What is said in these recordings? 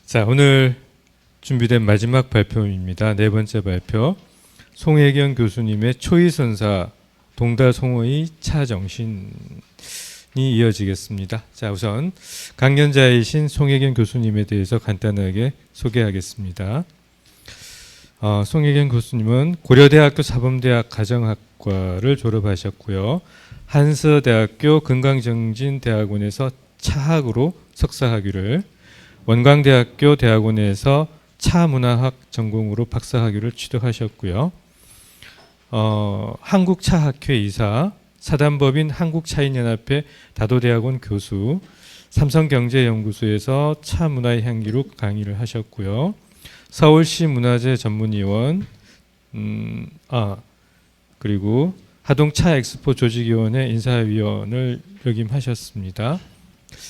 자, 오늘 준비된 마지막 발표입니다. 네 번째 발표. 송혜경 교수님의 초이선사 동다송어의 차정신이 이어지겠습니다. 자, 우선 강연자이신 송혜경 교수님에 대해서 간단하게 소개하겠습니다. 송혜경 교수님은 고려대학교 사범대학 가정학과를 졸업하셨고요. 한서대학교 건강정진대학원에서 차학으로 석사학위를, 원광대학교 대학원에서 차문화학 전공으로 박사학위를 취득하셨고요. 한국차학회 이사, 사단법인 한국차인연합회 다도대학원 교수, 삼성경제연구소에서 차문화의 향기로 강의를 하셨고요. 서울시 문화재 전문위원, 그리고 하동차엑스포 조직위원회 인사위원을 역임하셨습니다.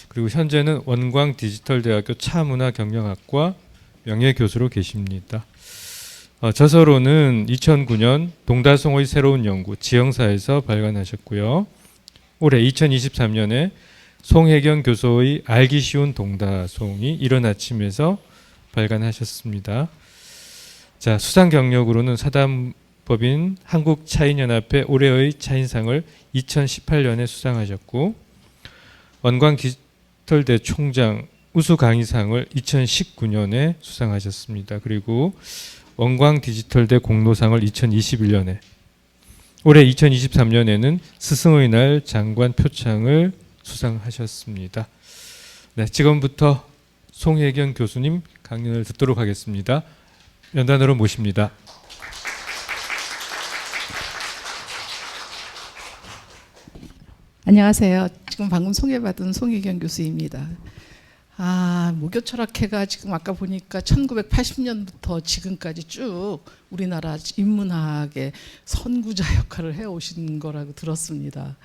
그리고 현재는 원광디지털대학교 차문화경영학과 명예교수로 계십니다. 저서로는 2009년 동다송어의 새로운 연구 지형사에서 발간하셨고요. 올해 2023년에 송혜경 교수의 알기 쉬운 동다송이 이른 아침에서 발간하셨습니다. 자, 수상 경력으로는 사단법인 한국차인연합회 올해의 차인상을 2018년에 수상하셨고, 원광디지털대 총장 우수 강의상을 2019년에 수상하셨습니다. 그리고 원광디지털대 공로상을 2021년에, 올해 2023년에는 스승의 날 장관 표창을 수상하셨습니다. 네, 지금부터 송혜경 교수님 강연을 듣도록 하겠습니다. 연단으로 모십니다. 안녕하세요. 지금 방금 소개받은 송혜경 교수입니다. 무교철학회가 지금 아까 보니까 1980년부터 지금까지 쭉 우리나라 인문학의 선구자 역할을 해오신 거라고 들었습니다.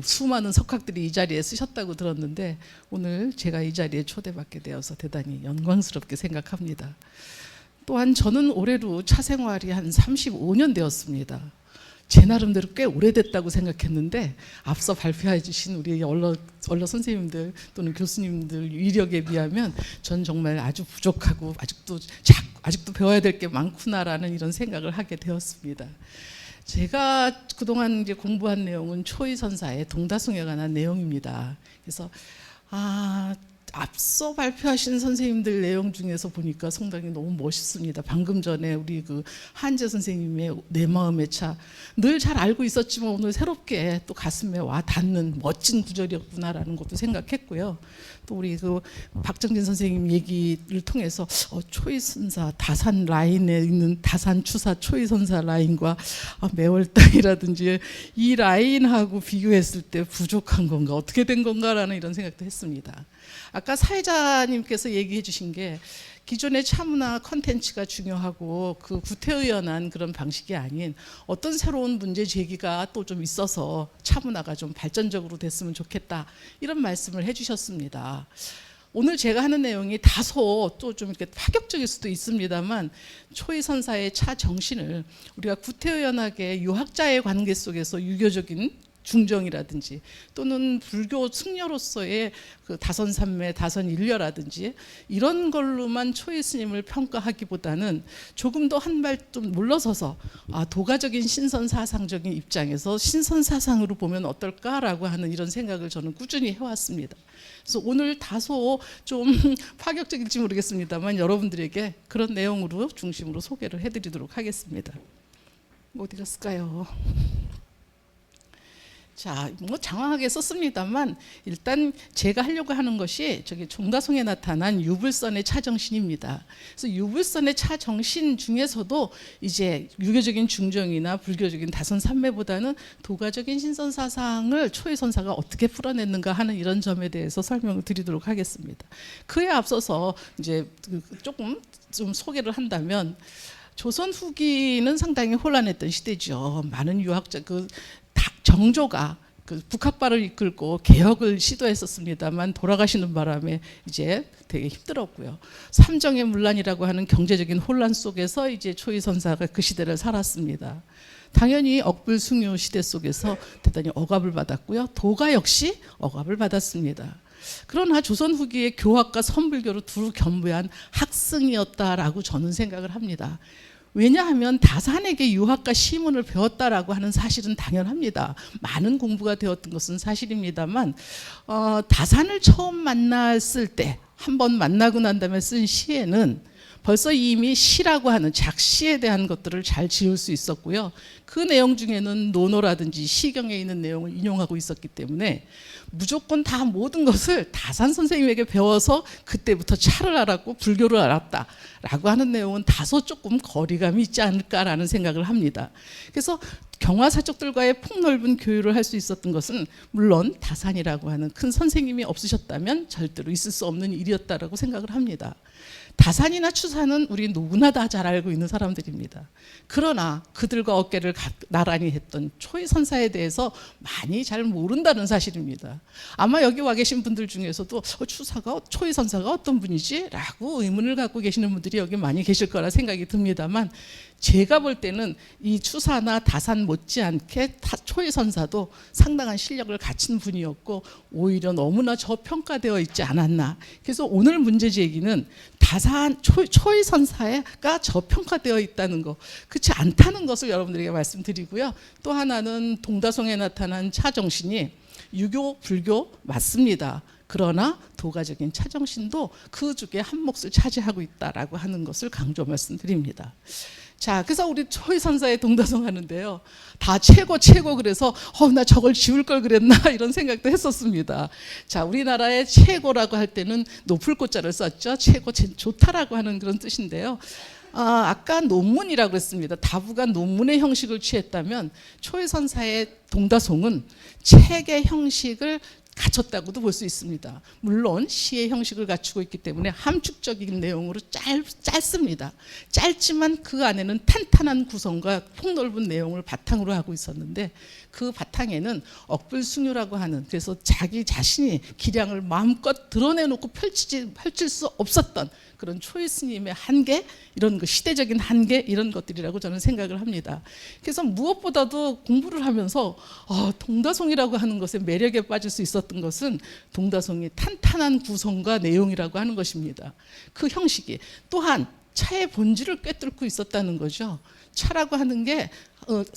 수많은 석학들이 이 자리에 쓰셨다고 들었는데 오늘 제가 이 자리에 초대받게 되어서 대단히 영광스럽게 생각합니다. 또한 저는 올해로 차 생활이 한 35년 되었습니다. 제 나름대로 꽤 오래됐다고 생각했는데 앞서 발표해 주신 우리 언론 선생님들 또는 교수님들 이력에 비하면 전 정말 아주 부족하고 아직도 배워야 될 게 많구나라는 이런 생각을 하게 되었습니다. 제가 그동안 이제 공부한 내용은 초이선사의 동다송에 관한 내용입니다. 그래서 앞서 발표하신 선생님들 내용 중에서 보니까 상당히 너무 멋있습니다. 방금 전에 우리 그 한재 선생님의 내 마음의 차, 늘 잘 알고 있었지만 오늘 새롭게 또 가슴에 와 닿는 멋진 구절이었구나라는 것도 생각했고요. 또 우리 그 박정진 선생님 얘기를 통해서 초이선사 다산 라인에 있는 다산 추사 초이선사 라인과 매월당이라든지 이 라인하고 비교했을 때 부족한 건가 어떻게 된 건가라는 이런 생각도 했습니다. 아까 사회자님께서 얘기해 주신 게 기존의 차문화 컨텐츠가 중요하고 그 구태의연한 그런 방식이 아닌 어떤 새로운 문제 제기가 또 좀 있어서 차문화가 좀 발전적으로 됐으면 좋겠다 이런 말씀을 해주셨습니다. 오늘 제가 하는 내용이 다소 또 좀 이렇게 파격적일 수도 있습니다만 초이선사의 차 정신을 우리가 구태의연하게 유학자의 관계 속에서 유교적인 중정이라든지 또는 불교 승려로서의 그 다선삼매, 다선일녀라든지 이런 걸로만 초이 스님을 평가하기보다는 조금 더 한 발 좀 물러서서 도가적인 신선사상적인 입장에서 신선사상으로 보면 어떨까라고 하는 이런 생각을 저는 꾸준히 해왔습니다. 그래서 오늘 다소 좀 파격적일지 모르겠습니다만 여러분들에게 그런 내용으로 중심으로 소개를 해드리도록 하겠습니다. 어디 갔을까요? 자, 장황하게 썼습니다만 일단 제가 하려고 하는 것이 저기 종다송에 나타난 유불선의 차정신입니다. 그래서 유불선의 차정신 중에서도 이제 유교적인 중정이나 불교적인 다선삼매보다는 도가적인 신선사상을 초이선사가 어떻게 풀어냈는가 하는 이런 점에 대해서 설명을 드리도록 하겠습니다. 그에 앞서서 이제 조금 좀 소개를 한다면 조선 후기는 상당히 혼란했던 시대죠. 많은 유학자 정조가 그 북학파를 이끌고 개혁을 시도했었습니다만 돌아가시는 바람에 이제 되게 힘들었고요. 삼정의 문란이라고 하는 경제적인 혼란 속에서 이제 초이선사가 그 시대를 살았습니다. 당연히 억불숭유 시대 속에서 대단히 억압을 받았고요. 도가 역시 억압을 받았습니다. 그러나 조선 후기의 교학과 선불교를 두루 겸비한 학생이었다라고 저는 생각을 합니다. 왜냐하면 다산에게 유학과 시문을 배웠다라고 하는 사실은 당연합니다. 많은 공부가 되었던 것은 사실입니다만 다산을 처음 만났을 때 한 번 만나고 난 다음에 쓴 시에는 벌써 이미 시라고 하는 작시에 대한 것들을 잘 지을 수 있었고요. 그 내용 중에는 논어라든지 시경에 있는 내용을 인용하고 있었기 때문에 무조건 다 모든 것을 다산 선생님에게 배워서 그때부터 차를 알았고 불교를 알았다라고 하는 내용은 다소 조금 거리감이 있지 않을까라는 생각을 합니다. 그래서 경화사족들과의 폭넓은 교류를 할 수 있었던 것은 물론 다산이라고 하는 큰 선생님이 없으셨다면 절대로 있을 수 없는 일이었다라고 생각을 합니다. 다산이나 추산은 우리 누구나 다 잘 알고 있는 사람들입니다. 그러나 그들과 어깨를 나란히 했던 초이선사에 대해서 많이 잘 모른다는 사실입니다. 아마 여기 와 계신 분들 중에서도 초이선사가 어떤 분이지? 라고 의문을 갖고 계시는 분들이 여기 많이 계실 거라 생각이 듭니다만 제가 볼 때는 이 추사나 다산 못지않게 초이선사도 상당한 실력을 갖춘 분이었고 오히려 너무나 저평가되어 있지 않았나. 그래서 오늘 문제 제기는 다산 초이선사가 저평가되어 있다는 거, 그렇지 않다는 것을 여러분들에게 말씀드리고요. 또 하나는 동다송에 나타난 차정신이 유교, 불교 맞습니다. 그러나 도가적인 차정신도 그 중에 한 몫을 차지하고 있다라고 하는 것을 강조 말씀드립니다. 자, 그래서 우리 초이선사의 동다송 하는데요. 다 최고 그래서 나 저걸 지울 걸 그랬나 이런 생각도 했었습니다. 자, 우리나라의 최고라고 할 때는 높을 꽃자를 썼죠. 최고, 좋다라고 하는 그런 뜻인데요. 아까 논문이라고 했습니다. 다부가 논문의 형식을 취했다면 초이선사의 동다송은 책의 형식을 갖췄다고도 볼 수 있습니다. 물론 시의 형식을 갖추고 있기 때문에 함축적인 내용으로 짧습니다. 짧지만 그 안에는 탄탄한 구성과 폭넓은 내용을 바탕으로 하고 있었는데 그 바탕에는 억불숭유라고 하는, 그래서 자기 자신이 기량을 마음껏 드러내놓고 펼칠 수 없었던 그런 초이 스님의 한계, 이런 그 시대적인 한계, 이런 것들이라고 저는 생각을 합니다. 그래서 무엇보다도 공부를 하면서 동다송이라고 하는 것의 매력에 빠질 수 있었던 것은 동다송이 탄탄한 구성과 내용이라고 하는 것입니다. 그 형식이 또한 차의 본질을 꿰뚫고 있었다는 거죠. 차라고 하는 게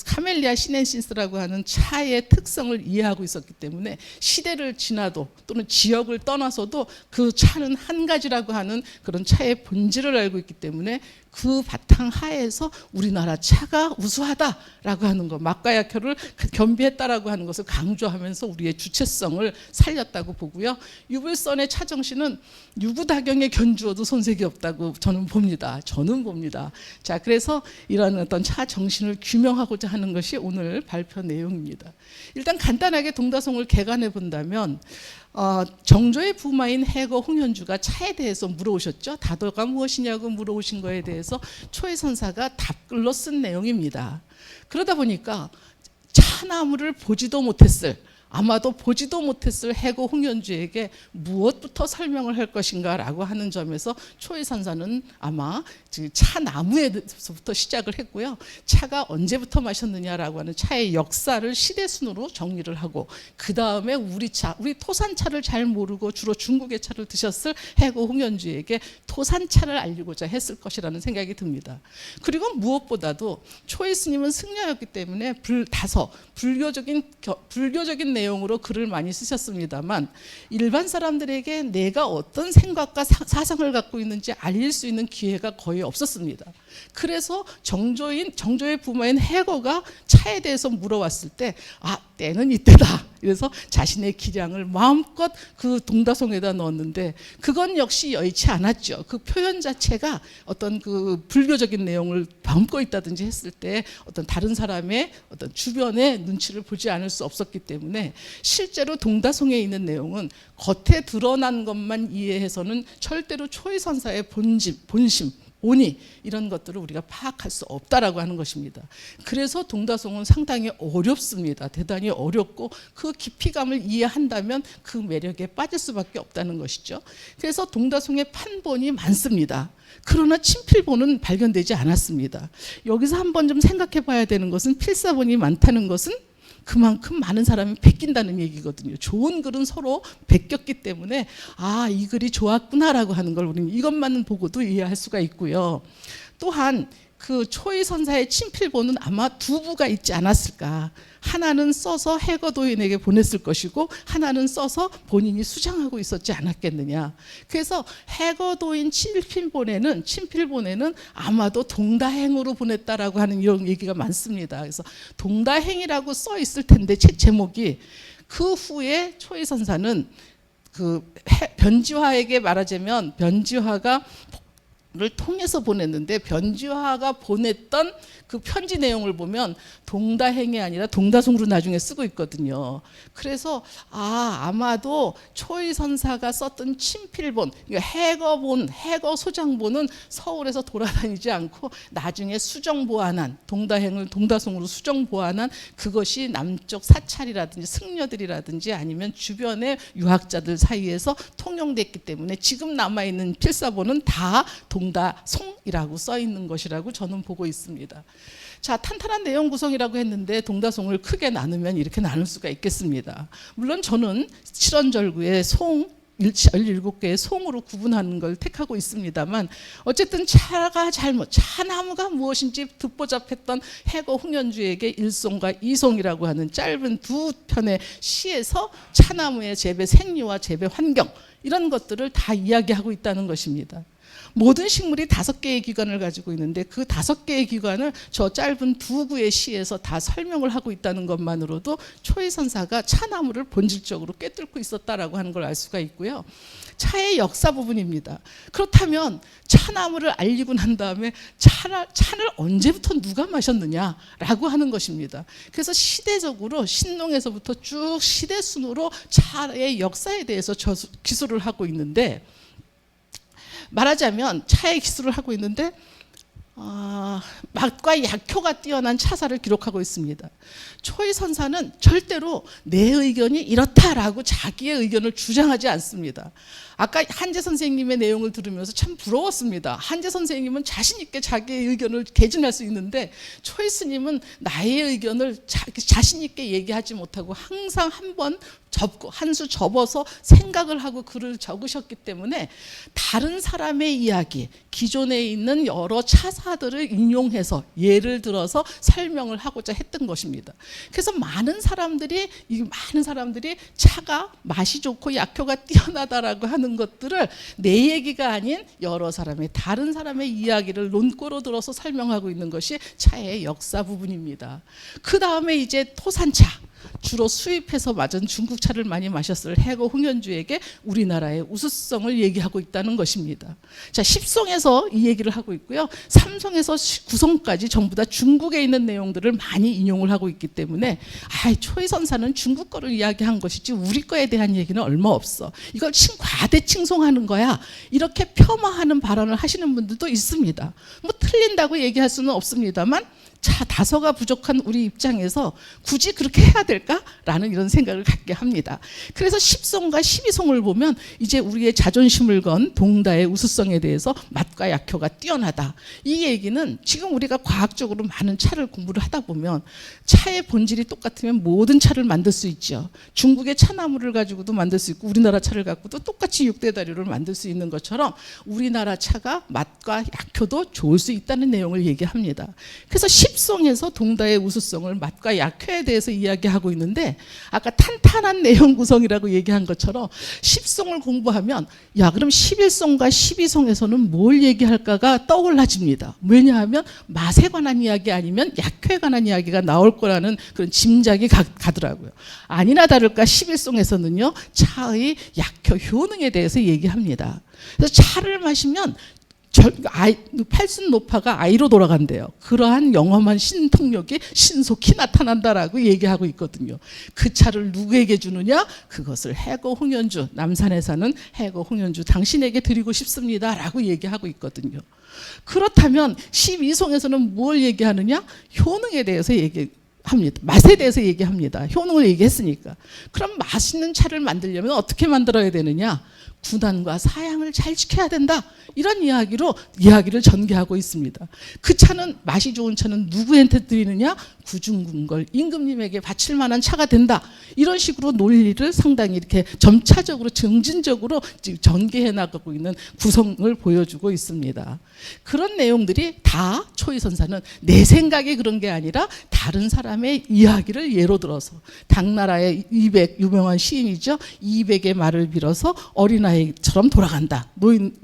카멜리아 시넨신스라고 하는 차의 특성을 이해하고 있었기 때문에 시대를 지나도 또는 지역을 떠나서도 그 차는 한 가지라고 하는 그런 차의 본질을 알고 있기 때문에 그 바탕 하에서 우리나라 차가 우수하다라고 하는 것, 막가야켜를 겸비했다라고 하는 것을 강조하면서 우리의 주체성을 살렸다고 보고요. 유불선의 차정신은 유구다경에 견주어도 손색이 없다고 저는 봅니다. 자, 그래서 이런 어떤 차 정신을 규명하고자 하는 것이 오늘 발표 내용입니다. 일단 간단하게 동다송을 개관해 본다면 정조의 부마인 해거 홍현주가 차에 대해서 물어오셨죠. 다도가 무엇이냐고 물어오신 거에 대해서 초이선사가 답글로 쓴 내용입니다. 그러다 보니까 차나무를 아마도 보지도 못했을 해거 홍현주에게 무엇부터 설명을 할 것인가라고 하는 점에서 초이선사는 아마 차나무에서부터 시작을 했고요. 차가 언제부터 마셨느냐라고 하는 차의 역사를 시대순으로 정리를 하고 그 다음에 우리 토산차를 잘 모르고 주로 중국의 차를 드셨을 해거 홍현주에게 토산차를 알리고자 했을 것이라는 생각이 듭니다. 그리고 무엇보다도 초이 스님은 승려였기 때문에 불교적인 내용으로 글을 많이 쓰셨습니다만 일반 사람들에게 내가 어떤 생각과 사상을 갖고 있는지 알릴 수 있는 기회가 거의 없었습니다. 그래서 정조의 부모인 해거가 차에 대해서 물어왔을 때 때는 이때다. 그래서 자신의 기량을 마음껏 그 동다송에다 넣었는데 그건 역시 여의치 않았죠. 그 표현 자체가 어떤 그 불교적인 내용을 담고 있다든지 했을 때 어떤 다른 사람의 어떤 주변의 눈치를 보지 않을 수 없었기 때문에 실제로 동다송에 있는 내용은 겉에 드러난 것만 이해해서는 절대로 초이선사의 본심, 본의 이런 것들을 우리가 파악할 수 없다라고 하는 것입니다. 그래서 동다송은 상당히 어렵습니다. 대단히 어렵고 그 깊이감을 이해한다면 그 매력에 빠질 수밖에 없다는 것이죠. 그래서 동다송의 판본이 많습니다. 그러나 친필본은 발견되지 않았습니다. 여기서 한번 좀 생각해 봐야 되는 것은 필사본이 많다는 것은 그만큼 많은 사람이 베낀다는 얘기거든요. 좋은 글은 서로 베꼈기 때문에 아, 이 글이 좋았구나라고 하는 걸 우리는 이것만 보고도 이해할 수가 있고요. 또한 그 초이선사의 친필본은 아마 두 부가 있지 않았을까. 하나는 써서 해거도인에게 보냈을 것이고 하나는 써서 본인이 수장하고 있었지 않았겠느냐. 그래서 해거도인 친필본에는 아마도 동다행으로 보냈다라고 하는 이런 얘기가 많습니다. 그래서 동다행이라고 써 있을 텐데 제목이 그 후에 초이선사는 그 변지화에게 말하자면 변지화가 를 통해서 보냈는데 변지화가 보냈던 그 편지 내용을 보면 동다행이 아니라 동다송으로 나중에 쓰고 있거든요. 그래서 아마도 초이선사가 썼던 친필본, 그러니까 해거 소장본은 서울에서 돌아다니지 않고 나중에 수정 보완한 동다행을 동다송으로 수정 보완한 그것이 남쪽 사찰이라든지 승려들이라든지 아니면 주변의 유학자들 사이에서 통용됐기 때문에 지금 남아있는 필사본은 다 동다송이라고 써 있는 것이라고 저는 보고 있습니다. 자, 탄탄한 내용 구성이라고 했는데 동다송을 크게 나누면 이렇게 나눌 수가 있겠습니다. 물론 저는 칠원절구의 송 17개의 송으로 구분하는 걸 택하고 있습니다만 어쨌든 차나무가 무엇인지 듣보잡했던 해거 홍연주에게 1송과 2송이라고 하는 짧은 두 편의 시에서 차나무의 재배 생리와 재배 환경 이런 것들을 다 이야기하고 있다는 것입니다. 모든 식물이 5개의 기관을 가지고 있는데 그 5개의 기관을 저 짧은 두 구의 시에서 다 설명을 하고 있다는 것만으로도 초이선사가 차나무를 본질적으로 꿰뚫고 있었다라고 하는 걸 알 수가 있고요. 차의 역사 부분입니다. 그렇다면 차나무를 알리고 난 다음에 차를 언제부터 누가 마셨느냐라고 하는 것입니다. 그래서 시대적으로 신농에서부터 쭉 시대순으로 차의 역사에 대해서 기술을 하고 있는데 말하자면 차의 기술을 하고 있는데 맛과 약효가 뛰어난 차사를 기록하고 있습니다. 초이선사는 절대로 내 의견이 이렇다라고 자기의 의견을 주장하지 않습니다. 아까 한재 선생님의 내용을 들으면서 참 부러웠습니다. 한재 선생님은 자신 있게 자기의 의견을 개진할 수 있는데 초이 스님은 나의 의견을 자신 있게 얘기하지 못하고 항상 한 수 접어서 생각을 하고 글을 적으셨기 때문에 다른 사람의 이야기, 기존에 있는 여러 차사들을 인용해서 예를 들어서 설명을 하고자 했던 것입니다. 그래서 많은 사람들이 차가 맛이 좋고 약효가 뛰어나다라고 하는 것들을 내 얘기가 아닌 여러 사람의 다른 사람의 이야기를 논꼬로 들어서 설명하고 있는 것이 차의 역사 부분입니다. 그 다음에 이제 토산차, 주로 수입해서 맞은 중국 차를 많이 마셨을 해거 홍연주에게 우리나라의 우수성을 얘기하고 있다는 것입니다. 자, 10송에서 이 얘기를 하고 있고요. 3송에서 9송까지 전부 다 중국에 있는 내용들을 많이 인용을 하고 있기 때문에 초이선사는 중국 거를 이야기한 것이지 우리 거에 대한 얘기는 얼마 없어. 이걸 과대 칭송하는 거야. 이렇게 폄하하는 발언을 하시는 분들도 있습니다. 뭐 틀린다고 얘기할 수는 없습니다만 자, 다서가 부족한 우리 입장에서 굳이 그렇게 해야 될까라는 이런 생각을 갖게 합니다. 그래서 10송과 12송을 보면 이제 우리의 자존심을 건 동다의 우수성에 대해서 맛과 약효가 뛰어나다. 이 얘기는 지금 우리가 과학적으로 많은 차를 공부를 하다 보면 차의 본질이 똑같으면 모든 차를 만들 수 있죠. 중국의 차나무를 가지고도 만들 수 있고 우리나라 차를 갖고도 똑같이 6대 다류를 만들 수 있는 것처럼 우리나라 차가 맛과 약효도 좋을 수 있다는 내용을 얘기합니다. 그래서 10송에서 동다의 우수성을 맛과 약효에 대해서 이야기하고 있는데 아까 탄탄한 내용 구성이라고 얘기한 것처럼 10송을 공부하면 그럼 11송과 12송에서는 뭘 얘기할까가 떠올라집니다. 왜냐하면 맛에 관한 이야기 아니면 약효에 관한 이야기가 나올 거라는 그런 짐작이 가더라고요. 아니나 다를까 11송에서는요 차의 약효 효능에 대해서 얘기합니다. 그래서 차를 마시면 팔순노파가 아이로 돌아간대요. 그러한 영험한 신통력이 신속히 나타난다라고 얘기하고 있거든요. 그 차를 누구에게 주느냐? 그것을 해거 홍연주, 남산에 사는 해거 홍연주 당신에게 드리고 싶습니다라고 얘기하고 있거든요. 그렇다면 12송에서는 뭘 얘기하느냐? 효능에 대해서 얘기합니다. 합니다. 맛에 대해서 얘기합니다. 효능을 얘기했으니까. 그럼 맛있는 차를 만들려면 어떻게 만들어야 되느냐? 군안과 사양을 잘 지켜야 된다. 이런 이야기를 전개하고 있습니다. 그 차는, 맛이 좋은 차는 누구한테 드리느냐? 구중궁궐 임금님에게 바칠 만한 차가 된다. 이런 식으로 논리를 상당히 이렇게 점차적으로 점진적으로 지금 전개해 나가고 있는 구성을 보여주고 있습니다. 그런 내용들이 다 초이선사는 내 생각이 그런 게 아니라 다른 사람의 이야기를 예로 들어서, 당나라의 이백, 유명한 시인이죠. 이백의 말을 빌어서 어린아이처럼 돌아간다.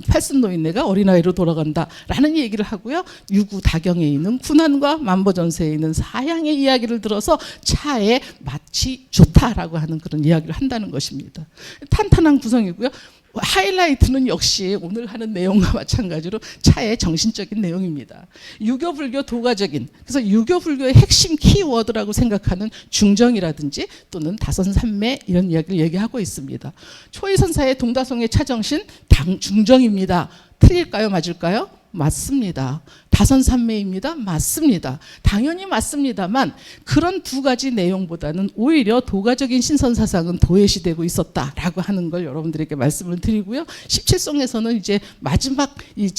팔순 노인네가 어린아이로 돌아간다라는 얘기를 하고요. 유구다경에 있는 군안과 만보전세에 있는 사양의 이야기를 들어서 차의 맛이 좋다라고 하는 그런 이야기를 한다는 것입니다. 탄탄한 구성이고요. 하이라이트는 역시 오늘 하는 내용과 마찬가지로 차의 정신적인 내용입니다. 유교, 불교, 도가적인, 그래서 유교, 불교의 핵심 키워드라고 생각하는 중정이라든지 또는 다선삼매 이런 이야기를 얘기하고 있습니다. 초이선사의 동다송의 차정신 중정입니다. 틀릴까요? 맞을까요? 맞습니다. 다선삼매입니다. 맞습니다. 당연히 맞습니다만 그런 두 가지 내용보다는 오히려 도가적인 신선사상은 도외시되고 있었다라고 하는 걸 여러분들에게 말씀을 드리고요. 17송에서는 이제 마지막 이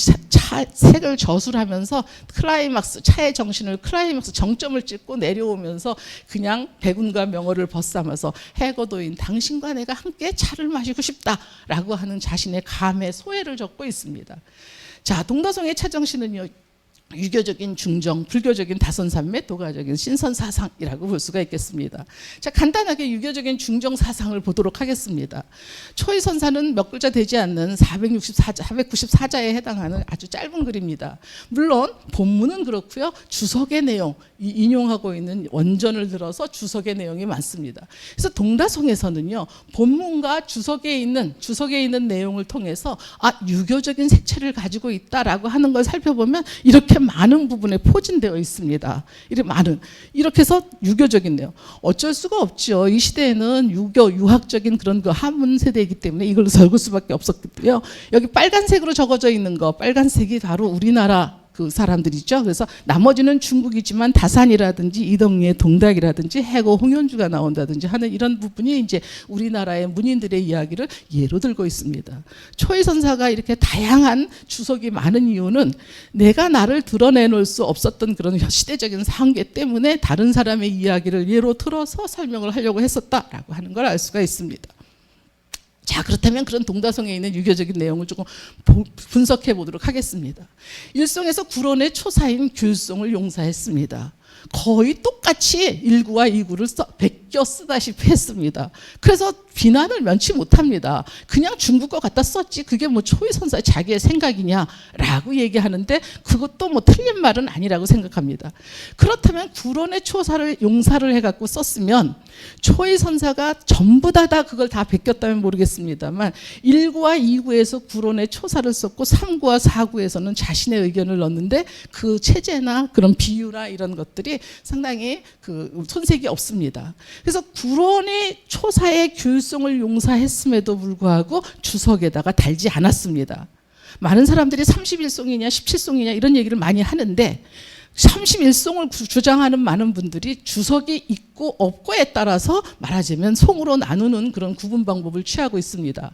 색을 저술하면서 클라이막스, 차의 정신을 클라이막스 정점을 찍고 내려오면서 그냥 백운과 명호를 벗삼아서 해거도인 당신과 내가 함께 차를 마시고 싶다라고 하는 자신의 감의 소회를 적고 있습니다. 자, 동다송의 차정신은요, 유교적인 중정, 불교적인 다선삼매, 도가적인 신선사상이라고 볼 수가 있겠습니다. 자, 간단하게 유교적인 중정사상을 보도록 하겠습니다. 초이선사는 몇 글자 되지 않는 494자에 해당하는 아주 짧은 글입니다. 물론 본문은 그렇고요. 주석의 내용, 인용하고 있는 원전을 들어서 주석의 내용이 많습니다. 그래서 동다송에서는요, 본문과 주석에 있는 내용을 통해서 유교적인 색채를 가지고 있다라고 하는 걸 살펴보면 이렇게 많은 부분에 포진되어 있습니다. 이렇게 해서 유교적인 내용. 어쩔 수가 없죠. 이 시대에는 유학적인 그런 그 한문 세대이기 때문에 이걸로 적을 수밖에 없었고요. 여기 빨간색으로 적어져 있는 거, 빨간색이 바로 우리나라 그 사람들이죠. 그래서 나머지는 중국이지만 다산이라든지 이덕리의 동닭이라든지 해고 홍현주가 나온다든지 하는 이런 부분이 이제 우리나라의 문인들의 이야기를 예로 들고 있습니다. 초이선사가 이렇게 다양한 주석이 많은 이유는 내가 나를 드러내놓을 수 없었던 그런 시대적인 한계 때문에 다른 사람의 이야기를 예로 들어서 설명을 하려고 했었다라고 하는 걸 알 수가 있습니다. 자, 그렇다면 그런 동다송에 있는 유교적인 내용을 조금 분석해 보도록 하겠습니다. 일송에서 구론의 초사인 귤송을 용사했습니다. 거의 똑같이 1구와 2구를 베껴 쓰다시피 했습니다. 그래서 비난을 면치 못합니다. 그냥 중국어 갖다 썼지 그게 뭐 초이선사의 자기의 생각이냐라고 얘기하는데 그것도 뭐 틀린 말은 아니라고 생각합니다. 그렇다면 구론의 초사를 용사를 해갖고 썼으면 초이선사가 전부 다 그걸 다 베꼈다면 모르겠습니다만 1구와 2구에서 구론의 초사를 썼고 3구와 4구에서는 자신의 의견을 넣는데 그 체제나 그런 비유나 이런 것들이 상당히 그 손색이 없습니다. 그래서 구론의 초사의 귤송을 용사했음에도 불구하고 주석에다가 달지 않았습니다. 많은 사람들이 31송이냐 17송이냐 이런 얘기를 많이 하는데 31송을 주장하는 많은 분들이 주석이 있고 없고에 따라서 말하자면 송으로 나누는 그런 구분 방법을 취하고 있습니다.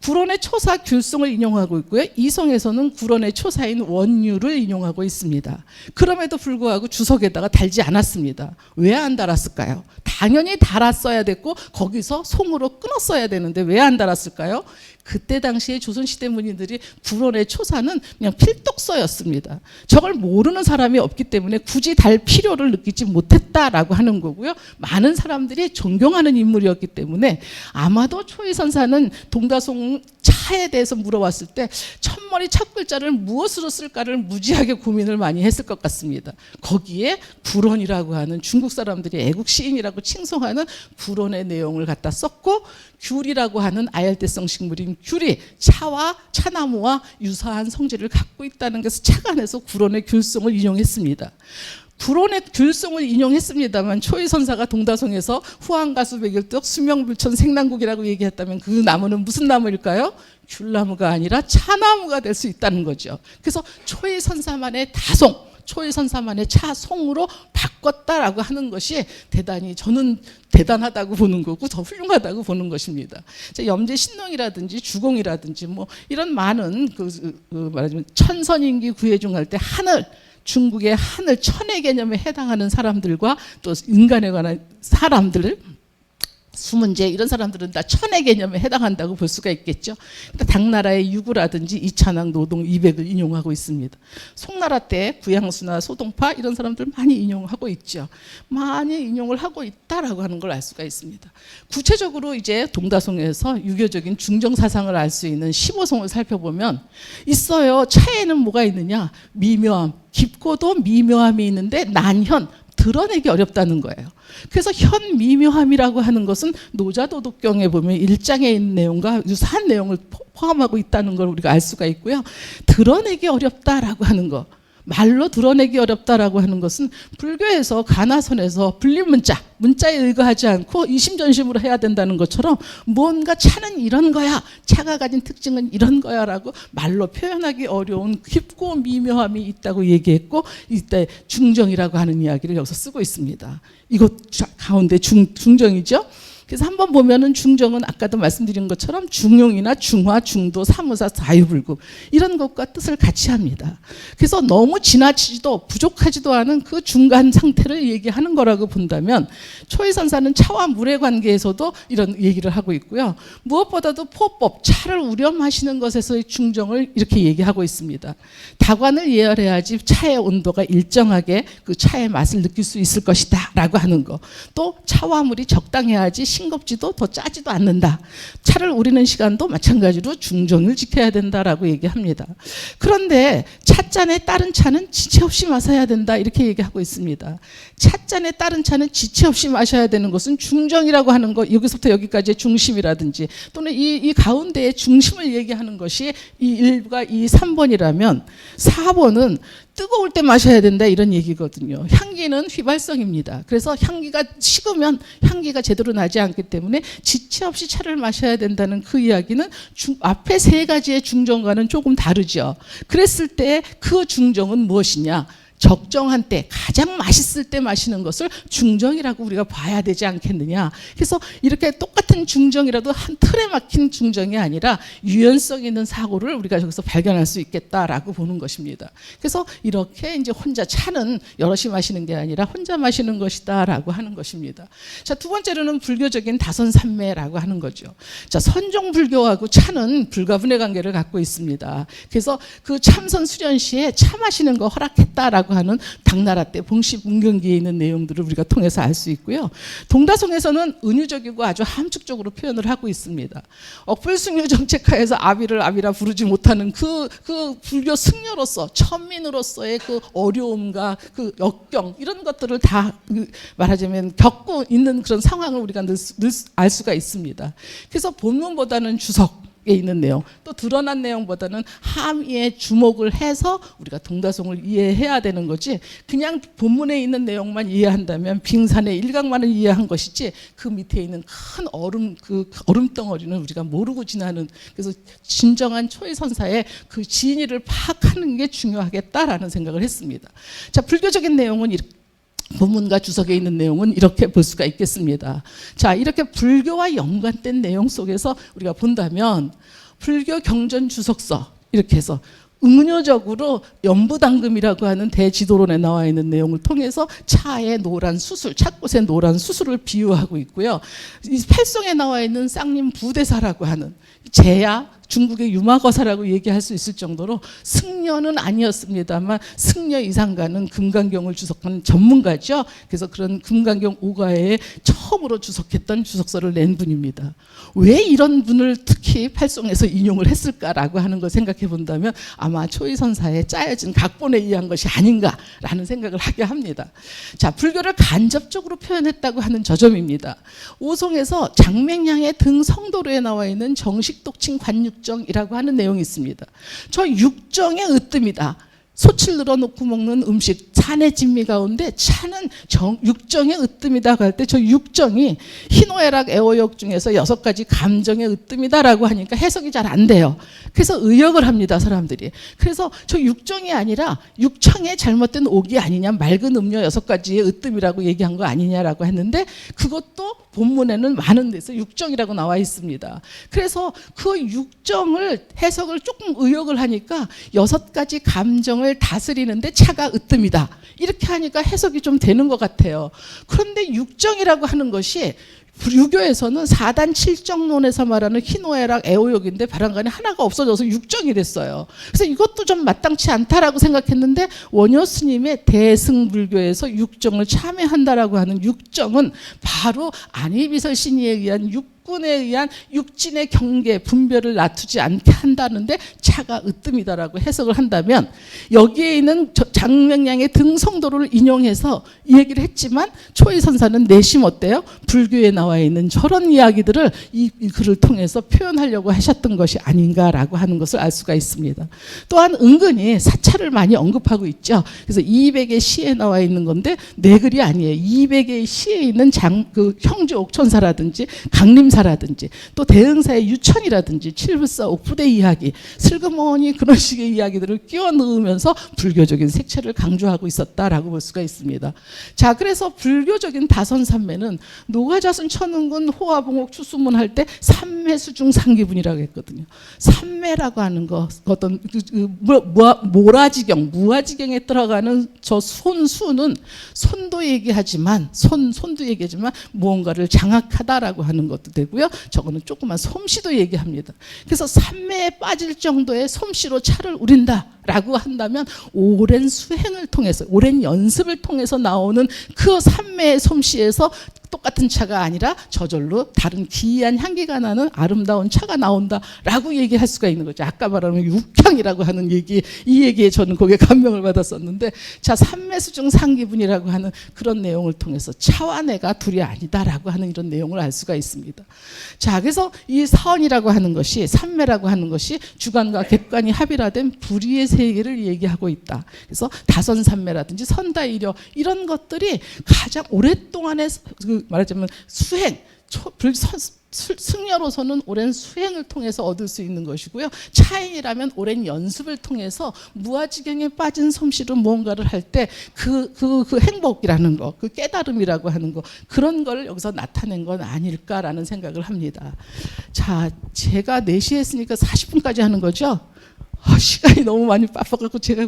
구론의 초사 귤송을 인용하고 있고요. 이송에서는 구론의 초사인 원유를 인용하고 있습니다. 그럼에도 불구하고 주석에다가 달지 않았습니다. 왜 안 달았을까요? 당연히 달았어야 됐고 거기서 송으로 끊었어야 되는데 왜 안 달았을까요? 그때 당시에 조선시대 문인들이 구론의 초사는 그냥 필독서였습니다. 저걸 모르는 사람이 없기 때문에 굳이 달 필요를 느끼지 못했다라고 하는 거고요. 많은 사람들이 존경하는 인물이었기 때문에 아마도 초이선사는 동다송 차에 대해서 물어봤을 때 첫머리 첫 글자를 무엇으로 쓸까를 무지하게 고민을 많이 했을 것 같습니다. 거기에 구론이라고 하는 중국 사람들이 애국 시인이라고 칭송하는 구론의 내용을 갖다 썼고 귤이라고 하는 아열대성 식물인 귤이 차와 차나무와 유사한 성질을 갖고 있다는 것을 착안해서 구론의 귤송을 인용했습니다. 구론의 귤송을 인용했습니다만 초이선사가 동다송에서 후한가수 백일떡 수명불천 생남국이라고 얘기했다면 그 나무는 무슨 나무일까요? 귤나무가 아니라 차나무가 될 수 있다는 거죠. 그래서 초이선사만의 다송, 초이선사만의 차송으로 바꿨다라고 하는 것이 대단히 저는 대단하다고 보는 거고 더 훌륭하다고 보는 것입니다. 염제신농이라든지 주공이라든지 뭐 이런 많은 말하자면 천선인기 구해중할 때 하늘, 중국의 하늘 천의 개념에 해당하는 사람들과 또 인간에 관한 사람들, 수문제 이런 사람들은 다 천의 개념에 해당한다고 볼 수가 있겠죠. 그러니까 당나라의 유구라든지 이찬왕, 노동, 이백을 인용하고 있습니다. 송나라 때 구양수나 소동파 이런 사람들 많이 인용하고 있죠. 많이 인용을 하고 있다라고 하는 걸 알 수가 있습니다. 구체적으로 이제 동다송에서 유교적인 중정 사상을 알 수 있는 15송을 살펴보면 있어요. 차에는 뭐가 있느냐? 미묘함, 깊고도 미묘함이 있는데 난현, 드러내기 어렵다는 거예요. 그래서 현미묘함이라고 하는 것은 노자도덕경에 보면 1장에 있는 내용과 유사한 내용을 포함하고 있다는 걸 우리가 알 수가 있고요. 드러내기 어렵다라고 하는 거, 말로 드러내기 어렵다라고 하는 것은 불교에서 가나선에서 분리문자, 문자에 의거하지 않고 이심전심으로 해야 된다는 것처럼 뭔가 차는 이런 거야, 차가 가진 특징은 이런 거야 라고 말로 표현하기 어려운 깊고 미묘함이 있다고 얘기했고, 이때 중정이라고 하는 이야기를 여기서 쓰고 있습니다. 이것 가운데 중정이죠. 그래서 한번 보면은 중정은 아까도 말씀드린 것처럼 중용이나 중화, 중도, 사무사, 자유불급 이런 것과 뜻을 같이 합니다. 그래서 너무 지나치지도 부족하지도 않은 그 중간 상태를 얘기하는 거라고 본다면 초이선사는 차와 물의 관계에서도 이런 얘기를 하고 있고요. 무엇보다도 포법, 차를 우려 마시는 것에서의 중정을 이렇게 얘기하고 있습니다. 다관을 예열해야지 차의 온도가 일정하게 그 차의 맛을 느낄 수 있을 것이다 라고 하는 거. 또 차와 물이 적당해야지 싱겁지도 더 짜지도 않는다. 차를 우리는 시간도 마찬가지로 중정을 지켜야 된다라고 얘기합니다. 그런데 찻잔에 따른 차는 지체 없이 마셔야 된다 이렇게 얘기하고 있습니다. 찻잔에 따른 차는 지체 없이 마셔야 되는 것은 중정이라고 하는 것, 여기서부터 여기까지의 중심이라든지 또는 이 가운데의 중심을 얘기하는 것이 이 1과 이 3번이라면 4번은 뜨거울 때 마셔야 된다 이런 얘기거든요. 향기는 휘발성입니다. 그래서 향기가 식으면 향기가 제대로 나지 않기 때문에 지체 없이 차를 마셔야 된다는 그 이야기는 앞에 세 가지의 중정과는 조금 다르죠. 그랬을 때 그 중정은 무엇이냐? 적정한 때, 가장 맛있을 때 마시는 것을 중정이라고 우리가 봐야 되지 않겠느냐. 그래서 이렇게 똑같은 중정이라도 한 틀에 막힌 중정이 아니라 유연성 있는 사고를 우리가 저기서 발견할 수 있겠다라고 보는 것입니다. 그래서 이렇게 이제 혼자 차는 여럿이 마시는 게 아니라 혼자 마시는 것이다라고 하는 것입니다. 자, 두 번째로는 불교적인 다선삼매라고 하는 거죠. 자, 선종불교하고 차는 불가분의 관계를 갖고 있습니다. 그래서 그 참선 수련시에 차 마시는 거 허락했다라고 하는 당나라 때 봉시 문경기에 있는 내용들을 우리가 통해서 알 수 있고요. 동다송에서는 은유적이고 아주 함축적으로 표현을 하고 있습니다. 억불승유 정책하에서 아비를 아비라 부르지 못하는 그 불교 승려로서 천민으로서의 그 어려움과 그 역경 이런 것들을 다 말하자면 겪고 있는 그런 상황을 우리가 늘 알 수가 있습니다. 그래서 본문보다는 주석 에 있는 내용, 또 드러난 내용보다는 함의에 주목을 해서 우리가 동다송을 이해해야 되는 거지, 그냥 본문에 있는 내용만 이해한다면 빙산의 일각만을 이해한 것이지 그 밑에 있는 큰 그 얼음덩어리는 우리가 모르고 지나는, 그래서 진정한 초이선사의 그 진의를 파악하는 게 중요하겠다라는 생각을 했습니다. 자, 불교적인 내용은 이렇게 본문과 주석에 있는 내용은 이렇게 볼 수가 있겠습니다. 자, 이렇게 불교와 연관된 내용 속에서 우리가 본다면 불교 경전 주석서 이렇게 해서 은유적으로 연부당금이라고 하는 대지도론에 나와 있는 내용을 통해서 차의 노란 수술, 찻꽃의 노란 수술을 비유하고 있고요. 이 팔송에 나와 있는 쌍림 부대사라고 하는 제야, 중국의 유마거사라고 얘기할 수 있을 정도로 승려는 아니었습니다만 승려 이상가는 금강경을 주석한 전문가죠. 그래서 그런 금강경 5가에 처음으로 주석했던 주석서를 낸 분입니다. 왜 이런 분을 특히 팔송에서 인용을 했을까라고 하는 걸 생각해 본다면 아마 초이선사의 짜여진 각본에 의한 것이 아닌가라는 생각을 하게 합니다. 자, 불교를 간접적으로 표현했다고 하는 저점입니다. 오송에서 장맹량의 등 성도로에 나와 있는 정식 독칭 관육정이라고 하는 내용이 있습니다. 저 육정의 으뜸이다. 소치를 늘어놓고 먹는 음식, 산의 진미 가운데 차는 육정의 으뜸이다 할 때 저 육정이 희노애락 애호역 중에서 6가지 감정의 으뜸이다라고 하니까 해석이 잘 안 돼요. 그래서 의역을 합니다, 사람들이. 그래서 저 육정이 아니라 육청의 잘못된 옥이 아니냐, 맑은 음료 6가지의 으뜸이라고 얘기한 거 아니냐라고 했는데, 그것도 본문에는 많은 데서 육정이라고 나와 있습니다. 그래서 그 육정을 해석을 조금 의역을 하니까 6가지 감정을 다스리는데 차가 으뜸이다. 이렇게 하니까 해석이 좀 되는 것 같아요. 그런데 육정이라고 하는 것이 불교에서는 4단 7정론에서 말하는 희노애락 애호역인데 바람간에 하나가 없어져서 육정이 됐어요. 그래서 이것도 좀 마땅치 않다라고 생각했는데, 원효 스님의 대승불교에서 육정을 참여한다라고 하는 육정은 바로 안희비설 신의에 의한 육군에 의한 육진의 경계 분별을 낮추지 않게 한다는데 차가 으뜸이다라고 해석을 한다면, 여기에 있는 장명량의 등성도를 인용해서 이 얘기를 했지만 초이선사는 내심 어때요? 불교에 나와 있는 저런 이야기들을 이 글을 통해서 표현하려고 하셨던 것이 아닌가라고 하는 것을 알 수가 있습니다. 또한 은근히 사찰을 많이 언급하고 있죠. 그래서 200의 시에 나와 있는 건데 내 글이 아니에요. 200의 시에 있는 형주 옥천사라든지 강림사라든지 또 대흥사의 유천이라든지 칠불사 옥부대 이야기, 슬그머니 그런 식의 이야기들을 끼워 넣으면서 불교적인 색채를 강조하고 있었다라고 볼 수가 있습니다. 자, 그래서 불교적인 다선삼매는 노가자순 천은군 호화봉옥 추수문 할 때 삼매수중 상기분이라고 했거든요. 삼매라고 하는 거, 어떤 모라지경, 무아지경에 들어가는 저 손수는 손도 얘기하지만 손도 얘기하지만 무언가를 장악하다라고 하는 것도 되고요. 저거는 조그만 솜씨도 얘기합니다. 그래서 삼매에 빠질 정도의 솜씨로 차를 우린다라고 한다면 오랜 수행을 통해서, 오랜 연습을 통해서 나오는 그 삼매의 솜씨에서 똑같은 차가 아니라 저절로 다른 기이한 향기가 나는 아름다운 차가 나온다라고 얘기할 수가 있는 거죠. 아까 말하는 육향이라고 하는 얘기, 이 얘기에 저는 거기에 감명을 받았었는데, 자, 삼매수중 상기분이라고 하는 그런 내용을 통해서 차와 내가 둘이 아니다라고 하는 이런 내용을 알 수가 있습니다. 자, 그래서 이 사언이라고 하는 것이, 삼매라고 하는 것이 주관과 객관이 합일화된 불의의 세계를 얘기하고 있다. 그래서 다선삼매라든지 선다이려 이런 것들이 가장 오랫동안의 말하자면 수행, 승려로서는 오랜 수행을 통해서 얻을 수 있는 것이고요. 차인이라면 오랜 연습을 통해서 무아지경에 빠진 솜씨로 무언가를 할 때 그 행복이라는 거, 그 깨달음이라고 하는 거, 그런 걸 여기서 나타낸 건 아닐까라는 생각을 합니다. 자, 제가 4시에 했으니까 40분까지 하는 거죠? 시간이 너무 많이 바빠갖고 제가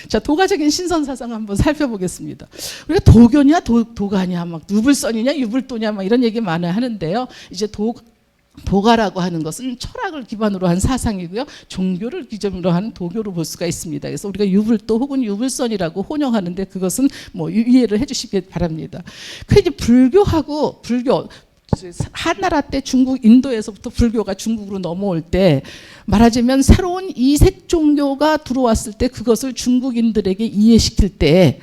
자, 도가적인 신선사상 한번 살펴보겠습니다. 우리가 도교냐 도가냐, 막 유불선이냐 유불도냐 막 이런 얘기 많이 하는데요. 이제 도가라고 하는 것은 철학을 기반으로 한 사상이고요. 종교를 기점으로 하는 도교로 볼 수가 있습니다. 그래서 우리가 유불도 혹은 유불선이라고 혼용하는데 그것은 뭐 이해를 해주시기 바랍니다. 그 이제 불교 한나라 때 중국 인도에서부터 불교가 중국으로 넘어올 때 말하자면 새로운 이색 종교가 들어왔을 때 그것을 중국인들에게 이해시킬 때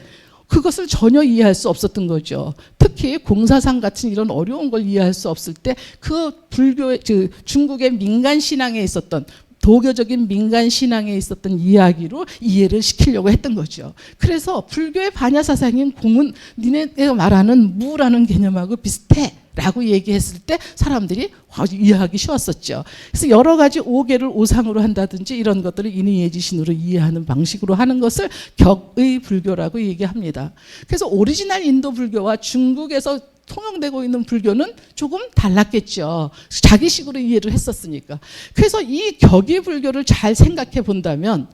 그것을 전혀 이해할 수 없었던 거죠. 특히 공사상 같은 이런 어려운 걸 이해할 수 없을 때 그 불교의 중국의 민간 신앙에 있었던 도교적인 민간 신앙에 있었던 이야기로 이해를 시키려고 했던 거죠. 그래서 불교의 반야 사상인 공은 니네가 말하는 무라는 개념하고 비슷해 라고 얘기했을 때 사람들이 이해하기 쉬웠었죠. 그래서 여러 가지 오계를 오상으로 한다든지 이런 것들을 인의예지신으로 이해하는 방식으로 하는 것을 격의 불교라고 얘기합니다. 그래서 오리지널 인도 불교와 중국에서 통용되고 있는 불교는 조금 달랐겠죠. 자기식으로 이해를 했었으니까. 그래서 이 격의 불교를 잘 생각해 본다면,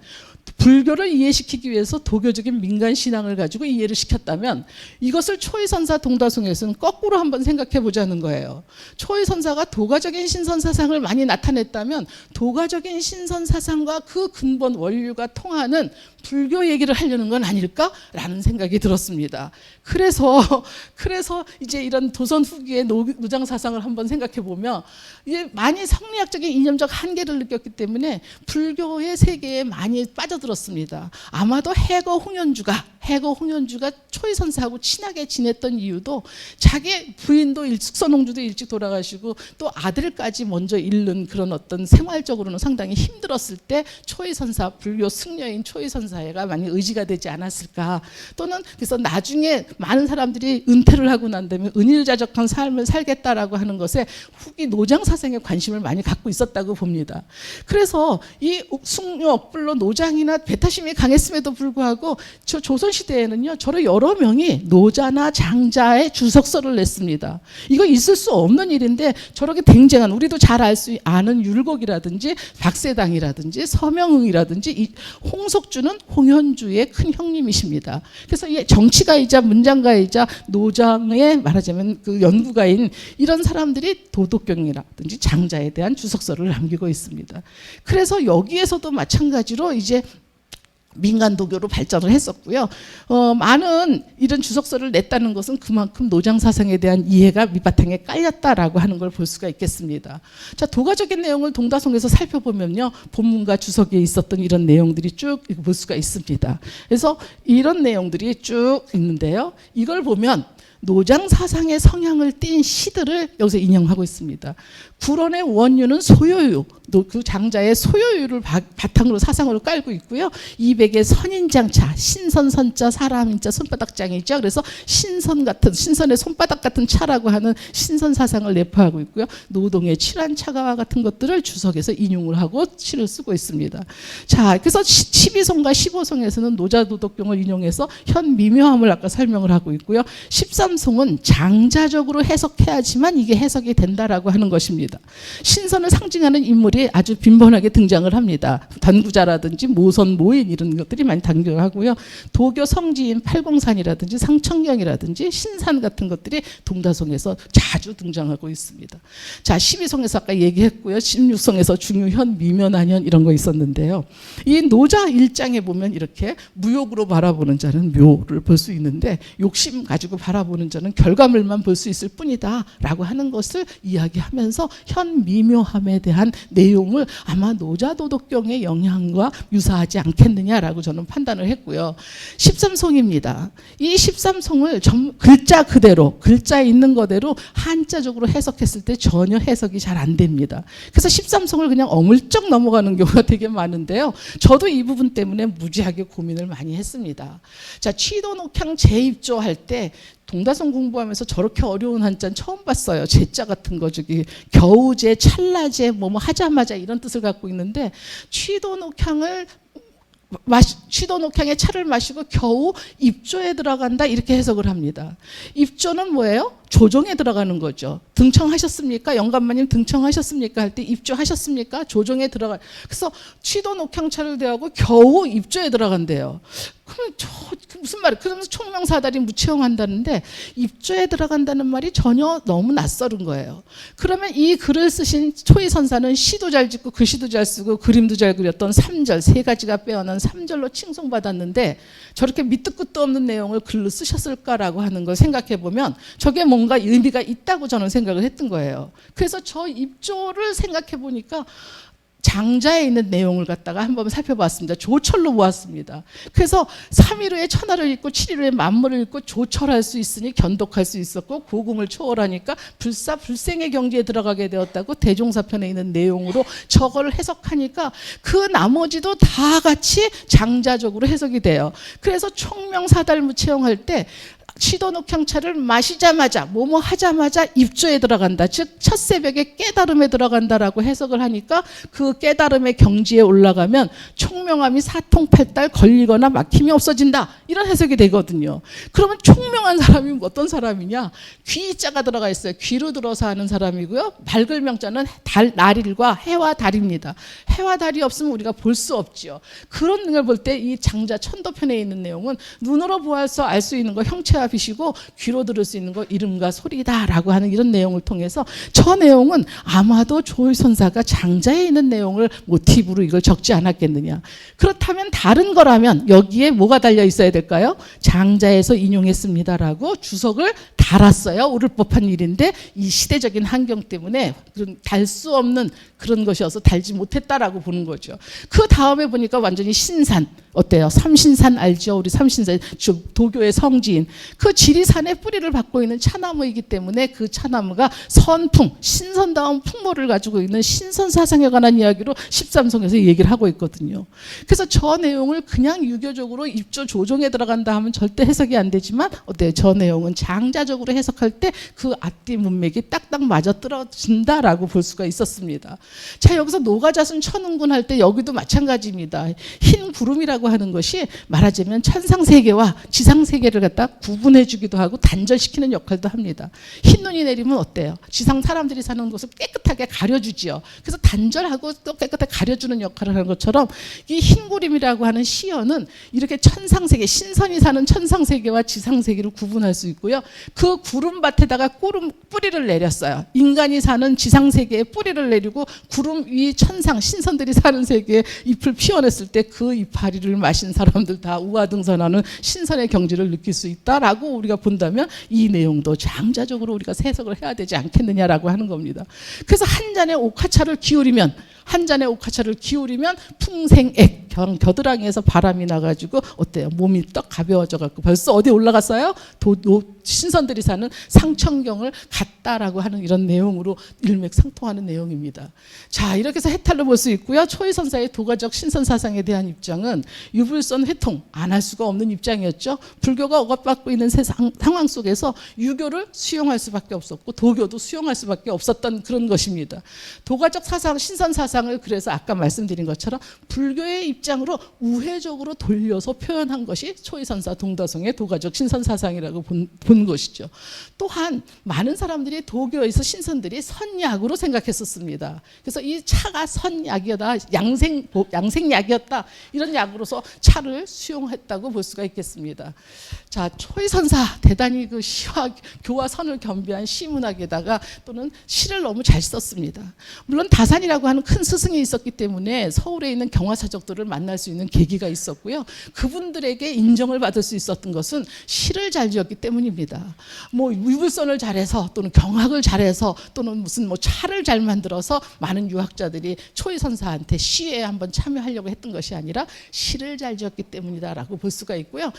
불교를 이해시키기 위해서 도교적인 민간 신앙을 가지고 이해를 시켰다면 이것을 초이선사 동다송에서는 거꾸로 한번 생각해 보자는 거예요. 초이선사가 도가적인 신선사상을 많이 나타냈다면 도가적인 신선사상과 그 근본 원류가 통하는 불교 얘기를 하려는 건 아닐까라는 생각이 들었습니다. 그래서 이제 이런 조선 후기의 노장 사상을 한번 생각해 보면 이게 많이 성리학적인 이념적 한계를 느꼈기 때문에 불교의 세계에 많이 빠져들었습니다. 아마도 해거 홍현주가 초이선사하고 친하게 지냈던 이유도 자기 부인도 숙선홍주도 일찍 돌아가시고 또 아들까지 먼저 잃는 그런 어떤 생활적으로는 상당히 힘들었을 때 초이선사, 불교 승려인 초이선사가 많이 의지가 되지 않았을까. 또는 그래서 나중에 많은 사람들이 은퇴를 하고 난 다음에 은일자적한 삶을 살겠다라고 하는 것에 후기 노장 사상에 관심을 많이 갖고 있었다고 봅니다. 그래서 이 숙녀 억불로 노장이나 배타심이 강했음에도 불구하고 저 조선시대에는요, 저런 여러 명이 노자나 장자의 주석서를 냈습니다. 이거 있을 수 없는 일인데 저렇게 댕쟁한, 우리도 잘 알 수 아는 율곡이라든지 박세당이라든지 서명응이라든지 홍석주는 홍현주의 큰 형님이십니다. 그래서 정치가이자 문장가이자 노장의 말하자면 그 연구가인 이런 사람들이 도덕경이라든지 장자에 대한 주석서를 남기고 있습니다. 그래서 여기에서도 마찬가지로 이제 민간 도교로 발전을 했었고요. 많은 이런 주석서를 냈다는 것은 그만큼 노장 사상에 대한 이해가 밑바탕에 깔렸다라고 하는 걸 볼 수가 있겠습니다. 자, 도가적인 내용을 동다송에서 살펴보면요, 본문과 주석에 있었던 이런 내용들이 쭉 볼 수가 있습니다. 그래서 이런 내용들이 쭉 있는데요. 이걸 보면 노장 사상의 성향을 띈 시들을 여기서 인용하고 있습니다. 불원의 원유는 소요유, 그 장자의 소요유를 바탕으로 사상으로 깔고 있고요. 200의 선인장차, 신선선자, 사람인자, 손바닥장이죠. 그래서 신선의 손바닥 같은 차라고 하는 신선 사상을 내포하고 있고요. 노동의 칠한차가와 같은 것들을 주석에서 인용을 하고 시를 쓰고 있습니다. 자, 그래서 12송과 15송에서는 노자도덕경을 인용해서 현 미묘함을 아까 설명을 하고 있고요. 13송은 장자적으로 해석해야지만 이게 해석이 된다라고 하는 것입니다. 신선을 상징하는 인물이 아주 빈번하게 등장을 합니다. 단구자라든지 모선, 모인 이런 것들이 많이 등장을 하고요. 도교 성지인 팔공산이라든지 상청경이라든지 신산 같은 것들이 동다송에서 자주 등장하고 있습니다. 자, 12송에서 아까 얘기했고요. 16송에서 중유현, 미면한현 이런 거 있었는데요. 이 노자 1장에 보면 이렇게 무욕으로 바라보는 자는 묘를 볼 수 있는데 욕심 가지고 바라보는 자는 결과물만 볼 수 있을 뿐이다 라고 하는 것을 이야기하면서 현 미묘함에 대한 내용을 아마 노자도덕경의 영향과 유사하지 않겠느냐라고 저는 판단을 했고요. 13송입니다. 이 13송을 글자 그대로, 글자 있는 거대로 한자적으로 해석했을 때 전혀 해석이 잘 안 됩니다. 그래서 13송을 그냥 어물쩍 넘어가는 경우가 되게 많은데요. 저도 이 부분 때문에 무지하게 고민을 많이 했습니다. 자, 취도녹향 재입조할 때 동다송 공부하면서 저렇게 어려운 한자는 처음 봤어요. 제자 같은 거, 저기 겨우제, 찰나제, 뭐 하자마자 이런 뜻을 갖고 있는데 취도녹향의 차를 마시고 겨우 입조에 들어간다 이렇게 해석을 합니다. 입조는 뭐예요? 조정에 들어가는 거죠. 등청하셨습니까? 영감마님 등청하셨습니까? 할 때 입조하셨습니까? 조정에 들어가. 그래서 취도녹향차를 대하고 겨우 입조에 들어간대요. 그럼 무슨 말이에요? 그러면서 총명사다리 무채용한다는데 입조에 들어간다는 말이 전혀 너무 낯설은 거예요. 그러면 이 글을 쓰신 초이선사는 시도 잘 짓고 글씨도 잘 쓰고 그림도 잘 그렸던 3절, 세 가지가 빼어난 3절로 칭송받았는데 저렇게 밑도 끝도 없는 내용을 글로 쓰셨을까라고 하는 걸 생각해 보면 저게 뭔가 의미가 있다고 저는 생각을 했던 거예요. 그래서 저 입조를 생각해 보니까 장자에 있는 내용을 갖다가 한번 살펴봤습니다. 조철로 보았습니다. 그래서 3일후에 천하를 읽고 7일후에 만물을 읽고 조철할 수 있으니 견독할 수 있었고 고궁을 초월하니까 불생의 경지에 들어가게 되었다고 대종사편에 있는 내용으로 저걸 해석하니까 그 나머지도 다 같이 장자적으로 해석이 돼요. 그래서 총명사달무채용할 때 취도녹향차를 마시자마자 뭐뭐 하자마자 입조에 들어간다. 즉 첫 새벽에 깨달음에 들어간다라고 해석을 하니까 그 깨달음의 경지에 올라가면 총명함이 사통팔달 걸리거나 막힘이 없어진다. 이런 해석이 되거든요. 그러면 총명한 사람이 어떤 사람이냐? 귀자가 들어가 있어요. 귀로 들어서 하는 사람이고요. 밝을 명자는 날일과 해와 달입니다. 해와 달이 없으면 우리가 볼 수 없지요. 그런 걸 볼 때 이 장자 천도편에 있는 내용은 눈으로 보아서 알 수 있는 거 형체와 하늘과 빛이고 귀로 들을 수 있는 거 이름과 소리다라고 하는 이런 내용을 통해서 저 내용은 아마도 조의선사가 장자에 있는 내용을 모티브로 이걸 적지 않았겠느냐. 그렇다면 다른 거라면 여기에 뭐가 달려 있어야 될까요? 장자에서 인용했습니다라고 주석을 달았어요. 옳을 법한 일인데 이 시대적인 환경 때문에 달 수 없는 그런 것이어서 달지 못했다라고 보는 거죠. 그 다음에 보니까 완전히 신산 어때요? 삼신산 알죠? 우리 삼신산 도교의 성지인 그 지리산의 뿌리를 받고 있는 차나무이기 때문에 그 차나무가 선풍 신선다운 풍모를 가지고 있는 신선 사상에 관한 이야기로 13성에서 얘기를 하고 있거든요. 그래서 저 내용을 그냥 유교적으로 입조 조정에 들어간다 하면 절대 해석이 안 되지만 어때요? 저 내용은 장자적으로 해석할 때 그 앞뒤 문맥이 딱딱 맞아떨어진다라고 볼 수가 있었습니다. 자, 여기서 노가자순 천운군 할 때 여기도 마찬가지입니다. 흰 구름이라고 하는 것이 말하자면 천상세계와 지상세계를 갖다 구분해주기도 하고 단절시키는 역할도 합니다. 흰 눈이 내리면 어때요? 지상 사람들이 사는 곳을 깨끗하게 가려주지요. 그래서 단절하고 또 깨끗하게 가려주는 역할을 하는 것처럼 이 흰 구름이라고 하는 시연은 이렇게 천상세계, 신선이 사는 천상세계와 지상세계를 구분할 수 있고요. 그 구름밭에다가 뿌리를 내렸어요. 인간이 사는 지상세계에 뿌리를 내리고 구름 위 천상, 신선들이 사는 세계에 잎을 피워냈을 때 그 이파리를 마신 사람들 다 우하등선하는 신선의 경지를 느낄 수 있다라고 우리가 본다면 이 내용도 장자적으로 우리가 해석을 해야 되지 않겠느냐라고 하는 겁니다. 그래서 한 잔의 옥화차를 기울이면 풍생액 겨드랑이에서 바람이 나가지고 어때요? 몸이 떡 가벼워져 갖고 벌써 어디 올라갔어요? 신선들이 사는 상천경을 갔다라고 하는 이런 내용으로 일맥상통하는 내용입니다. 자, 이렇게 해서 해탈로 볼 수 있고요. 초이선사의 도가적 신선 사상에 대한 입장은 유불선 회통 안 할 수가 없는 입장이었죠. 불교가 억압받고 있는 상황 속에서 유교를 수용할 수밖에 없었고 도교도 수용할 수밖에 없었던 그런 것입니다. 도가적 사상, 신선 사상을 그래서 아까 말씀드린 것처럼 불교의 입장으로 우회적으로 돌려서 표현한 것이 초이선사 동다성의 도가적 신선 사상이라고 본 것이죠. 또한 많은 사람들이 도교에서 신선들이 선약으로 생각했었습니다. 그래서 이 차가 선약이었다, 양생약이었다 이런 약으로서 차를 수용했다고 볼 수가 있겠습니다. 자, 초이선사 대단히 그 시와 교와 선을 겸비한 시문학에다가 또는 시를 너무 잘 썼습니다. 물론 다산이라고 하는 큰 스승이 있었기 때문에 서울에 있는 경화사적들을 만날 수 있는 계기가 있었고요. 그분들에게 인정을 받을 수 있었던 것은 시를 잘 지었기 때문입니다. 뭐 유불선을 잘해서 또는 경학을 잘해서 또는 무슨 뭐 차를 잘 만들어서 많은 유학자들이 초이선사한테 시에 한번 참여하려고 했던 것이 아니라 시를 잘 지었기 때문이다라고 볼 수가 있고요.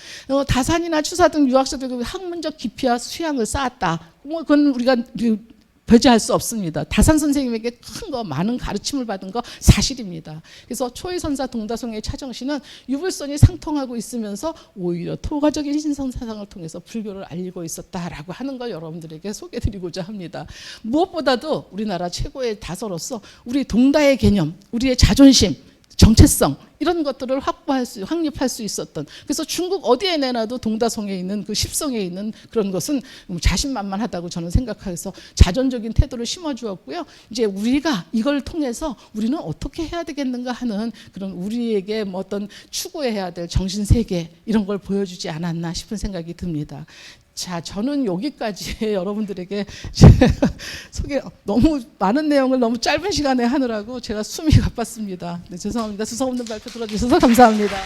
다산이나 추사 등 유학자들 학문적 깊이와 수양을 쌓았다. 뭐 그건 우리가 배제할 수 없습니다. 다산 선생님에게 큰 거 많은 가르침을 받은 거 사실입니다. 그래서 초이선사 동다성의 차정시는 유불선이 상통하고 있으면서 오히려 토가적인 신선 사상을 통해서 불교를 알리고 있었다라고 하는 걸 여러분들에게 소개드리고자 합니다. 무엇보다도 우리나라 최고의 다서로서 우리 동다의 개념, 우리의 자존심, 정체성 이런 것들을 확립할 수 있었던, 그래서 중국 어디에 내놔도 동다성에 있는 그 십성에 있는 그런 것은 자신만만하다고 저는 생각해서 자존적인 태도를 심어주었고요. 이제 우리가 이걸 통해서 우리는 어떻게 해야 되겠는가 하는 그런 우리에게 뭐 어떤 추구해야 될 정신세계 이런 걸 보여주지 않았나 싶은 생각이 듭니다. 자, 저는 여기까지 여러분들에게 소개 너무 많은 내용을 너무 짧은 시간에 하느라고 제가 숨이 가빴습니다. 네, 죄송합니다. 수서 없는 발표 들어주셔서 감사합니다.